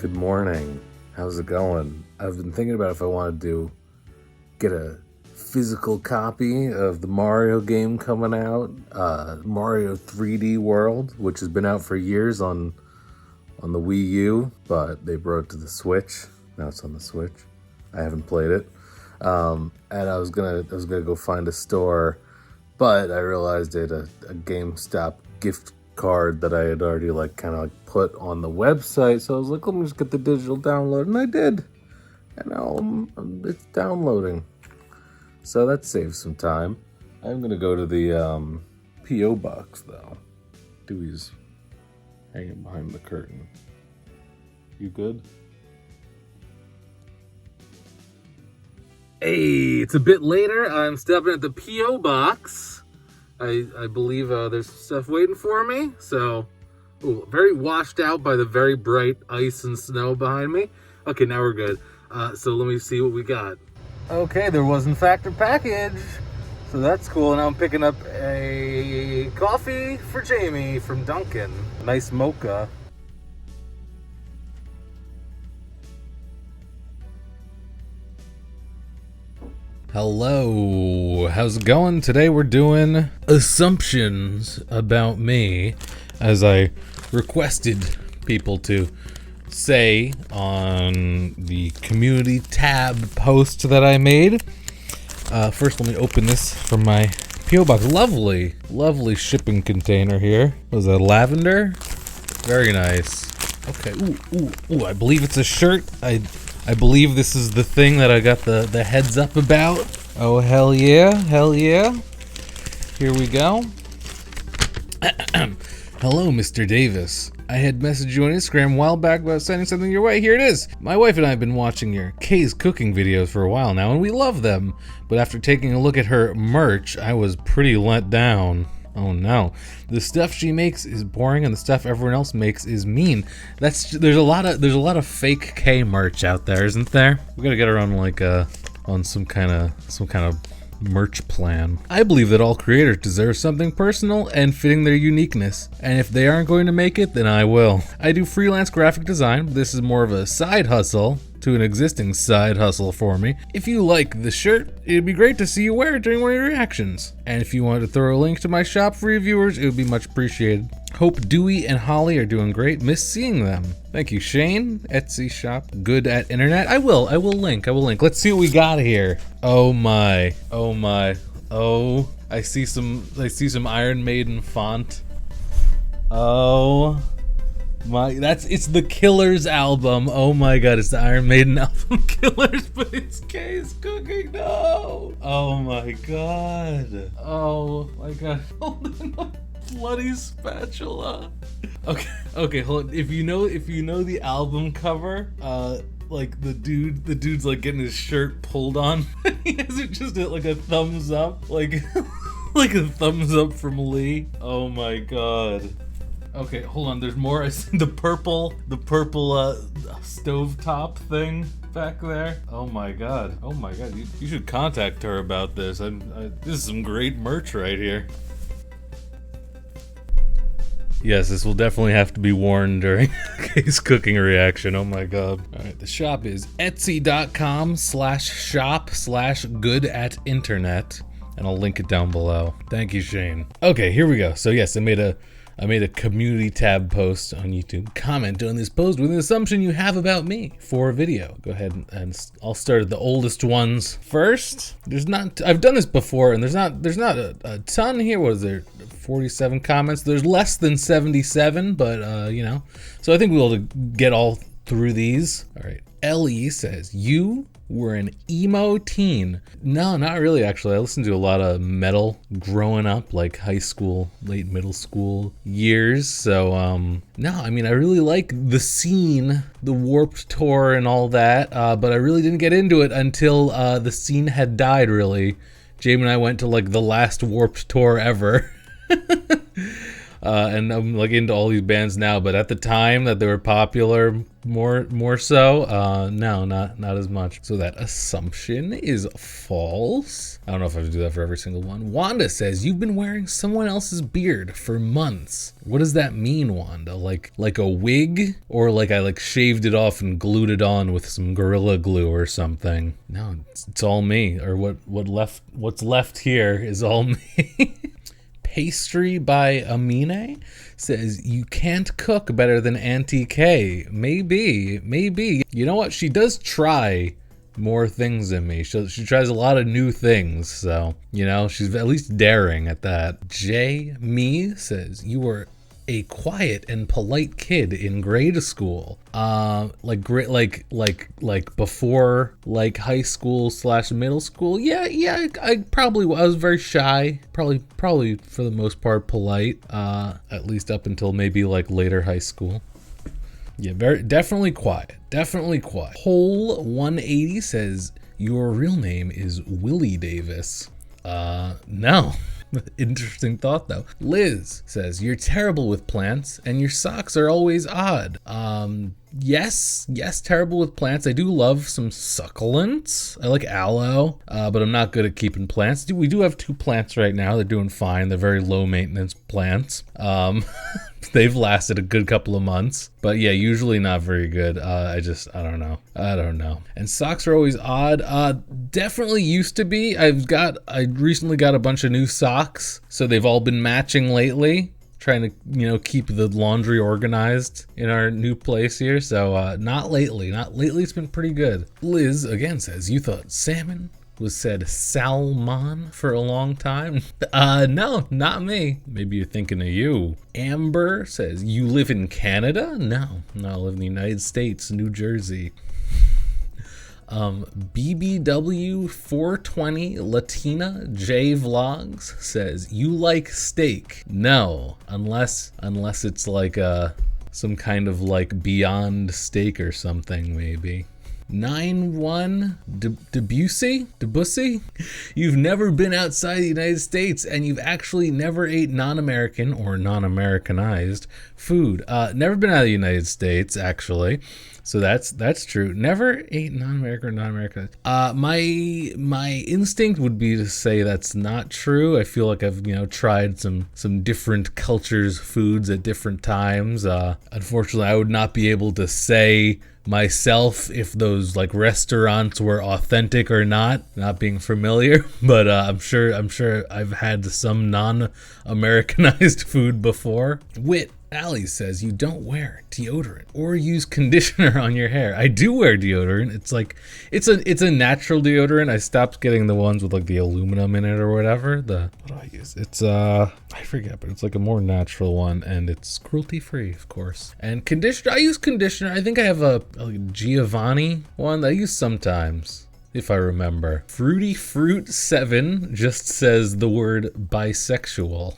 Good morning. How's it going? I've been thinking about if I want to get a physical copy of the Mario game coming out, Mario 3D World, which has been out for years on the Wii U, but they brought it to the Switch. Now it's on the Switch. I haven't played it, and I was gonna go find a store, but I realized it a GameStop gift card that I had already put on the website. So I was like, let me just get the digital download, and I did, and now it's downloading. So that saves some time. I'm gonna go to the P.O. box though. Dewey's hanging behind the curtain. You good? Hey, it's a bit later. I'm stepping at the P.O. box. I believe there's stuff waiting for me. So, very washed out by the very bright ice and snow behind me. Okay, now we're good. So let me see what we got. Okay, there was in fact a package. So that's cool. Now I'm picking up a coffee for Jamie from Dunkin'. Nice mocha. Hello, how's it going? Today we're doing assumptions about me, as I requested people to say on the community tab post that I made. First, let me open this from my P.O. box. Lovely shipping container here. Was that lavender? Very nice. Okay, ooh, I believe it's a shirt. I believe this is the thing that I got the heads up about. Oh, hell yeah. Here we go. Hello, Mr. Davis. I had messaged you on Instagram a while back about sending something your way. Here it is. My wife and I have been watching your Kay's cooking videos for a while now, and we love them. But after taking a look at her merch, I was pretty let down. Oh no. The stuff she makes is boring and the stuff everyone else makes is mean. There's a lot of fake K merch out there, isn't there? We gotta get her on on some kind of merch plan. I believe that all creators deserve something personal and fitting their uniqueness, and if they aren't going to make it, then I will. I do freelance graphic design, but this is more of a side hustle to an existing side hustle for me. If you like the shirt, it'd be great to see you wear it during one of your reactions. And if you want to throw a link to my shop for your viewers, it would be much appreciated. Hope Dewey and Holly are doing great. Miss seeing them. Thank you, Shane. Etsy shop. Good at internet. I will link. Let's see what we got here. Oh my. Oh, I see some Iron Maiden font. Oh my, it's the Killers album. Oh my god, it's the Iron Maiden album Killers, but it's Kay's cooking. No. Oh my god. Oh my god. Holding a bloody spatula. Okay, hold on. If you know the album cover, like the dude's like getting his shirt pulled on. He has it just like a thumbs up, like like a thumbs up from Lee. Oh my god. Okay, hold on. There's more. I see the purple stovetop thing back there. Oh my god. You should contact her about this. This is some great merch right here. Yes, this will definitely have to be worn during Kay's cooking reaction. Oh my god. Alright, the shop is etsy.com/shop/good-at-internet, and I'll link it down below. Thank you, Shane. Okay, here we go. So yes, I made a community tab post on YouTube. Comment on this post with an assumption you have about me for a video. Go ahead and I'll start at the oldest ones first. I've done this before, and there's not a ton here. What is there? 47 comments. There's less than 77, but you know. So I think we'll get all through these. All right. Ellie says, you were an emo teen. No, not really, actually. I listened to a lot of metal growing up, like high school, late middle school years. So, no, I mean, I really like the scene, the Warped Tour and all that, but I really didn't get into it until the scene had died, really. Jamie and I went to, like, the last Warped Tour ever. And I'm like into all these bands now, but at the time that they were popular, more so, no, not as much. So that assumption is false. I don't know if I have to do that for every single one. Wanda says, you've been wearing someone else's beard for months. What does that mean, Wanda? Like a wig? Or like I shaved it off and glued it on with some Gorilla Glue or something? No, it's all me. Or what's left here is all me. Pastry by Amine says, you can't cook better than Auntie K. Maybe. You know what? She does try more things than me. She tries a lot of new things. So, she's at least daring at that. J. Me says, you were a quiet and polite kid in grade school. Like before high school / middle school. Yeah, I was very shy. Probably for the most part polite. At least up until maybe later high school. Yeah, definitely quiet. Whole 180 says, your real name is Willie Davis. No. Interesting thought though. Liz says, you're terrible with plants and your socks are always odd. Yes, terrible with plants. I do love some succulents. I like aloe, but I'm not good at keeping plants. We do have 2 plants right now. They're doing fine. They're very low maintenance plants. They've lasted a good couple of months, but yeah, usually not very good. I don't know. And socks are always odd. Definitely used to be. I recently got a bunch of new socks, so they've all been matching lately. Trying to, keep the laundry organized in our new place here. So, not lately. It's been pretty good. Liz again says, you thought salmon was said salmon for a long time? No, not me. Maybe you're thinking of you. Amber says, you live in Canada? No, I live in the United States, New Jersey. BBW 420 Latina J Vlogs says, you like steak? No, unless it's some kind of Beyond Steak or something, maybe. 91 Debussy? You've never been outside the United States and you've actually never ate non-American or non-Americanized food. Never been out of the United States, actually. So that's true. Never ate non-American or non-American. My instinct would be to say that's not true. I feel like I've tried some different cultures, foods at different times. Unfortunately, I would not be able to say myself if those restaurants were authentic or not being familiar. But I'm sure I've had some non-Americanized food before. Wit Allie says, you don't wear deodorant or use conditioner on your hair. I do wear deodorant. It's a natural deodorant. I stopped getting the ones with the aluminum in it or whatever. What do I use? It's I forget, but it's a more natural one and it's cruelty free, of course. And conditioner, I use conditioner. I think I have a Giovanni one that I use sometimes, if I remember. Fruity Fruit 7 just says the word bisexual.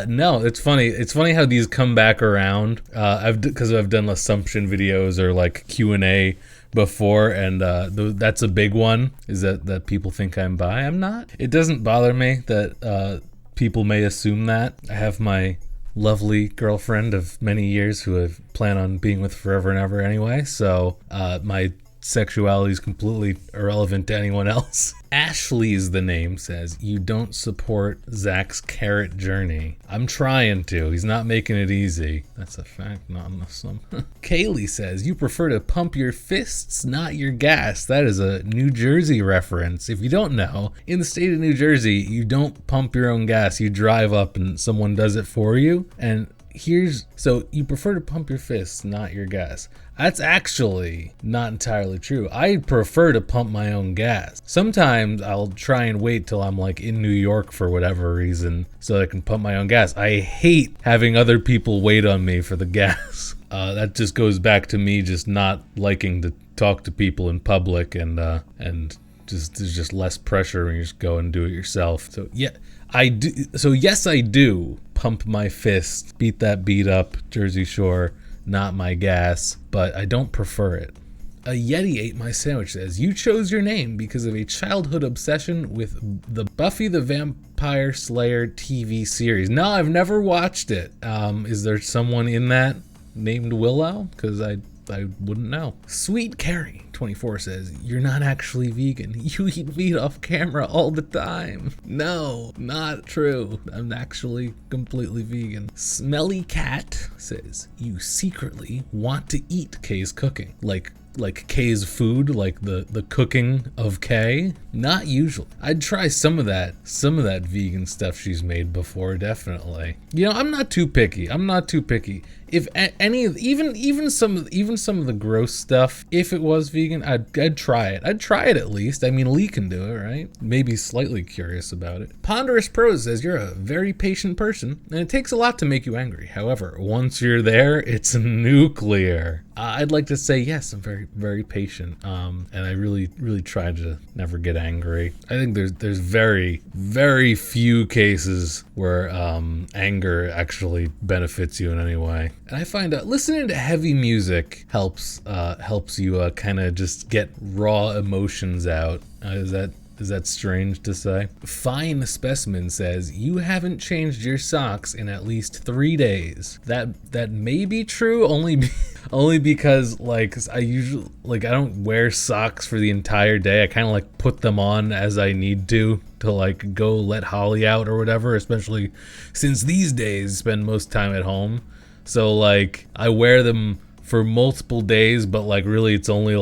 No, it's funny. It's funny how these come back around. Because I've done assumption videos or Q&A before, and that's a big one, is that people think I'm bi. I'm not. It doesn't bother me that people may assume that. I have my lovely girlfriend of many years who I plan on being with forever and ever anyway, so my sexuality is completely irrelevant to anyone else. Ashley's the name says, you don't support Zach's carrot journey. I'm trying to. He's not making it easy. That's a fact, not an assumption. Kaylee says, you prefer to pump your fists, not your gas. That is a New Jersey reference. If you don't know, in the state of New Jersey, you don't pump your own gas. You drive up and someone does it for you. And so you prefer to pump your fists, not your gas. That's actually not entirely true. I prefer to pump my own gas. Sometimes I'll try and wait till I'm in New York for whatever reason so I can pump my own gas. I hate having other people wait on me for the gas. That just goes back to me just not liking to talk to people in public, and just there's just less pressure when you just go and do it yourself. So yeah, I do. So yes, I do pump my fist, beat that beat up Jersey Shore, not my gas, but I don't prefer it. A Yeti ate my sandwich says, you chose your name because of a childhood obsession with the Buffy the Vampire Slayer TV series. No, I've never watched it. Is there someone in that named WiLLo? Because I wouldn't know. Sweet Carrie 24 says, you're not actually vegan. You eat meat off camera all the time. No, not true. I'm actually completely vegan. Smelly Cat says, you secretly want to eat Kay's cooking. Like Kay's food, like the cooking of Kay? Not usually. I'd try some of that vegan stuff she's made before, definitely. You know, I'm not too picky. If any of even some of the gross stuff, if it was vegan, I'd try it. I'd try it at least. I mean, Lee can do it, right? Maybe slightly curious about it. Ponderous Prose says, you're a very patient person, and it takes a lot to make you angry. However, once you're there, it's nuclear. I'd like to say yes, I'm very, very patient, and I really, really try to never get angry. I think there's very, very few cases where anger actually benefits you in any way. And I find out listening to heavy music helps you kind of just get raw emotions out. Is that strange to say? Fine Specimen says, you haven't changed your socks in at least 3 days. That may be true only because I usually I don't wear socks for the entire day. I kind of put them on as I need to go let Holly out or whatever, especially since these days spend most time at home. So I wear them for multiple days, but really it's only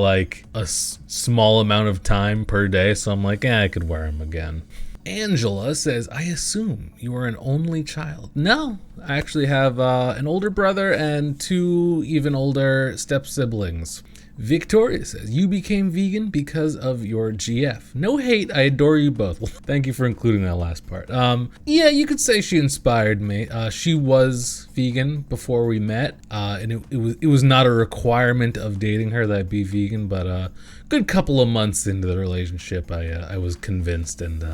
a small amount of time per day, so I'm I could wear them again. Angela says, I assume you are an only child. No, I actually have an older brother and 2 even older step siblings. Victoria says, you became vegan because of your GF. No hate, I adore you both. Well, thank you for including that last part. Yeah, you could say she inspired me. She was vegan before we met, and it was not a requirement of dating her that I be vegan, but a good couple of months into the relationship, I was convinced and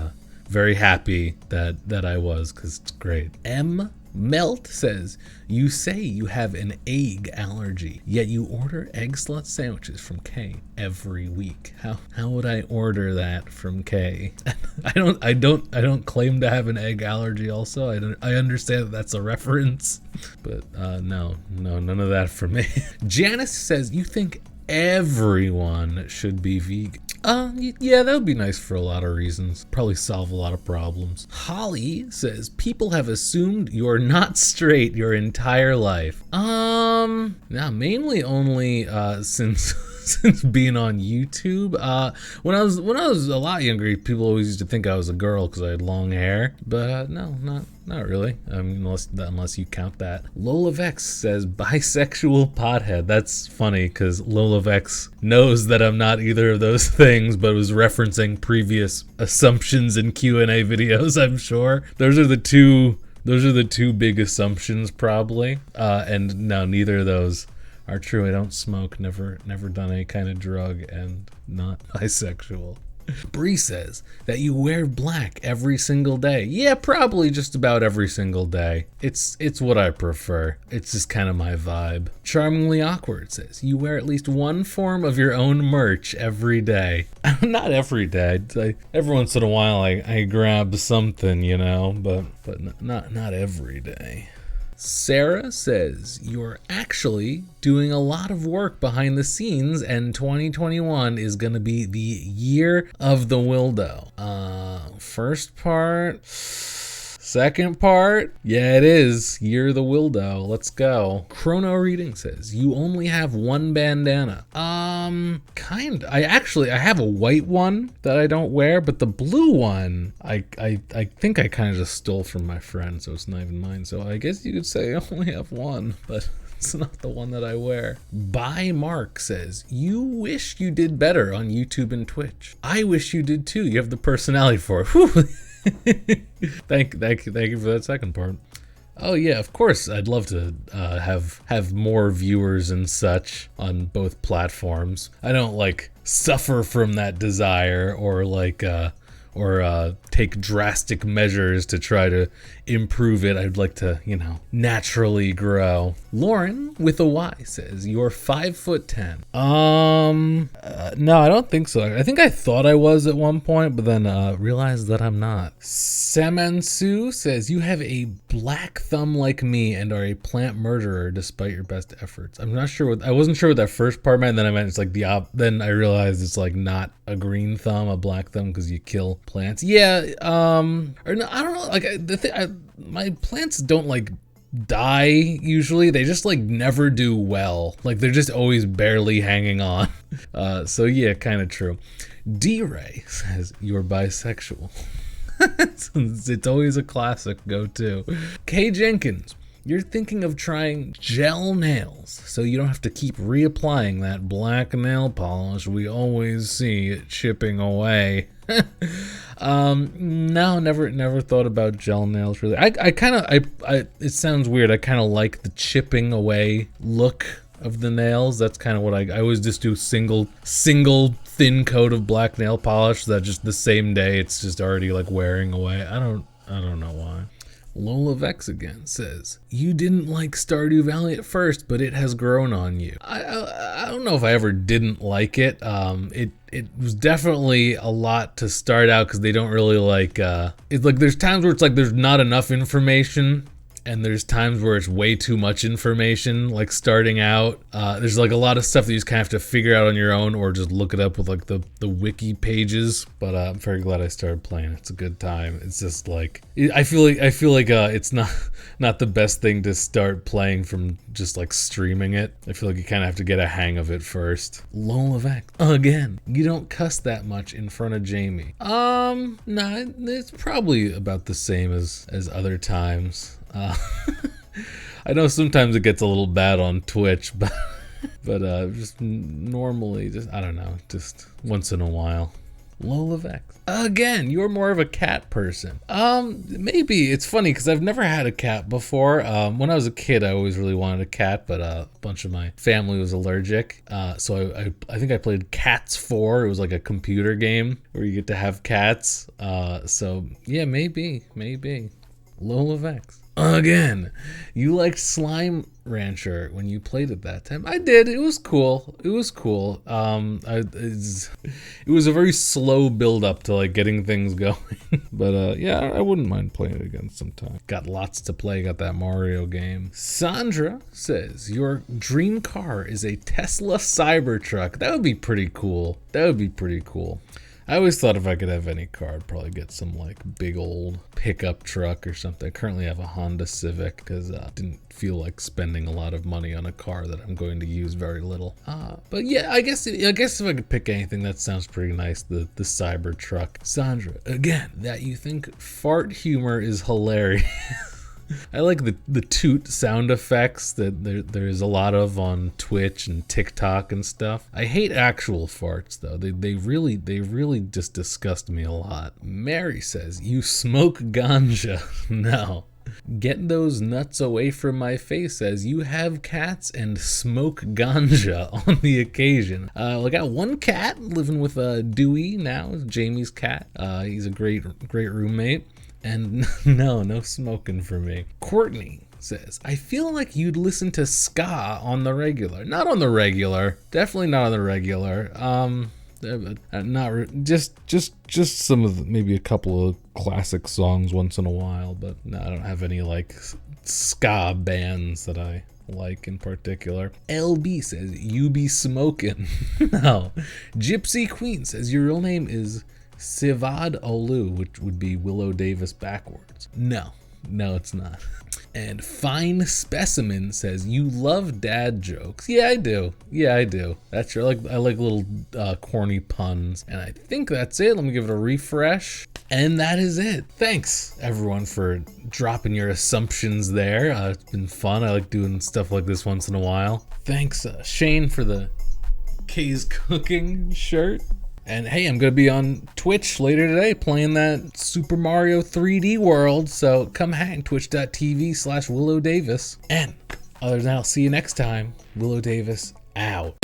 very happy that I was, because it's great. Melt says, you say you have an egg allergy, yet you order egg slut sandwiches from Kay every week. How would I order that from Kay? I don't claim to have an egg allergy also. I understand that's a reference, but no, none of that for me. Janice says, you think everyone should be vegan. Yeah, that would be nice for a lot of reasons. Probably solve a lot of problems. Holly says, people have assumed you're not straight your entire life. Now mainly only since being on YouTube. When I was a lot younger, people always used to think I was a girl because I had long hair. But no, not really. Unless you count that. Lola Vex says, bisexual pothead. That's funny because Lola Vex knows that I'm not either of those things, but was referencing previous assumptions in Q&A videos, I'm sure. Those are the two big assumptions probably. And no, neither of those are true. I don't smoke, never done any kind of drug, and not bisexual. Bree says that you wear black every single day. Yeah, probably just about every single day. It's what I prefer. It's just kind of my vibe. Charmingly Awkward says you wear at least one form of your own merch every day. Not every day. Every once in a while I grab something, but not every day. Sarah says, you're actually doing a lot of work behind the scenes, and 2021 is going to be the year of the WiLLo. First part, second part, yeah, it is. Year of the WiLLo. Let's go. Chrono Reading says, you only have one bandana. I have a white one that I don't wear, but the blue one, I think I kind of just stole from my friend, so it's not even mine. So I guess you could say I only have one, but it's not the one that I wear. By Mark says, you wish you did better on YouTube and Twitch. I wish you did too. You have the personality for it. Whew. Thank you for that second part. Oh yeah, of course. I'd love to have more viewers and such on both platforms. I don't suffer from that desire or take drastic measures to try to improve it. I'd like to, naturally grow. Lauren with a Y says, you're 5'10". No, I don't think so. I think I thought I was at one point, but then realized that I'm not. Samansu says, you have a black thumb like me and are a plant murderer despite your best efforts. I wasn't sure what that first part meant. Then I meant it's like then I realized it's like not a green thumb, a black thumb, because you kill plants. Yeah, or no, I don't know. Like my plants don't like die usually. They just like never do well. Like they're just always barely hanging on. So yeah, kind of true. D-Ray says, you're bisexual. It's always a classic go-to. K Jenkins, you're thinking of trying gel nails so you don't have to keep reapplying that black nail polish we always see it chipping away. No, never thought about gel nails really. It sounds weird. I kind of like the chipping away look of the nails. That's kind of what I always just do, single thin coat of black nail polish that just the same day it's just already like wearing away. I don't know why. Lola Vex again says, you didn't like Stardew Valley at first, but it has grown on you. I don't know if I ever didn't like it. It was definitely a lot to start out because they don't really like, it's like there's times where it's like there's not enough information, and there's times where it's way too much information, like starting out. There's like a lot of stuff that you just kind of have to figure out on your own or just look it up with like the wiki pages. But I'm very glad I started playing. It's a good time. It's just like, I feel like it's not the best thing to start playing from just like streaming it. I feel like you kind of have to get a hang of it first. Lola Vex, again, you don't cuss that much in front of Jamie. Nah, it's probably about the same as other times. I know sometimes it gets a little bad on Twitch, but just normally, I don't know, just once in a while. Lola Vex, again, you're more of a cat person. Maybe. It's funny because I've never had a cat before. When I was a kid, I always really wanted a cat, but a bunch of my family was allergic. So I think I played Cats 4. It was like a computer game where you get to have cats. So yeah, maybe. Lola Vex, again, you liked Slime Rancher when you played it that time. I did. It was cool. It was a very slow build up to like getting things going. But yeah, I wouldn't mind playing it again sometime. Got lots to play. Got that Mario game. Sandra says, your dream car is a Tesla Cybertruck. That would be pretty cool. I always thought if I could have any car, I'd probably get some like big old pickup truck or something. I currently have a Honda Civic because I didn't feel like spending a lot of money on a car that I'm going to use very little. But yeah, I guess if I could pick anything, that sounds pretty nice. The Cybertruck. Sandra, again, that you think fart humor is hilarious. I like the toot sound effects that there's a lot of on Twitch and TikTok and stuff. I hate actual farts though. They really just disgust me a lot. Mary says, you smoke ganja. No. Get those nuts away from my face, says, you have cats and smoke ganja on the occasion. I got one cat living with Dewey now, Jamie's cat. He's a great roommate. And no smoking for me. Courtney says, I feel like you'd listen to ska on the regular. Not on the regular. Definitely not on the regular. Just some of maybe a couple of classic songs once in a while, but no, I don't have any like ska bands that I like in particular. LB says, you be smoking. No. Gypsy Queen says, your real name is Sivad Olu, which would be WiLLo Davis backwards. No, it's not. And Fine Specimen says, you love dad jokes. Yeah, I do. That's true. I like little corny puns. And I think that's it. Let me give it a refresh. And that is it. Thanks, everyone, for dropping your assumptions there. It's been fun. I like doing stuff like this once in a while. Thanks, Shane, for the K's Cooking shirt. And hey, I'm going to be on Twitch later today playing that Super Mario 3D World. So come hang, twitch.tv/WiLLo Davis. And other than that, I'll see you next time. WiLLo Davis out.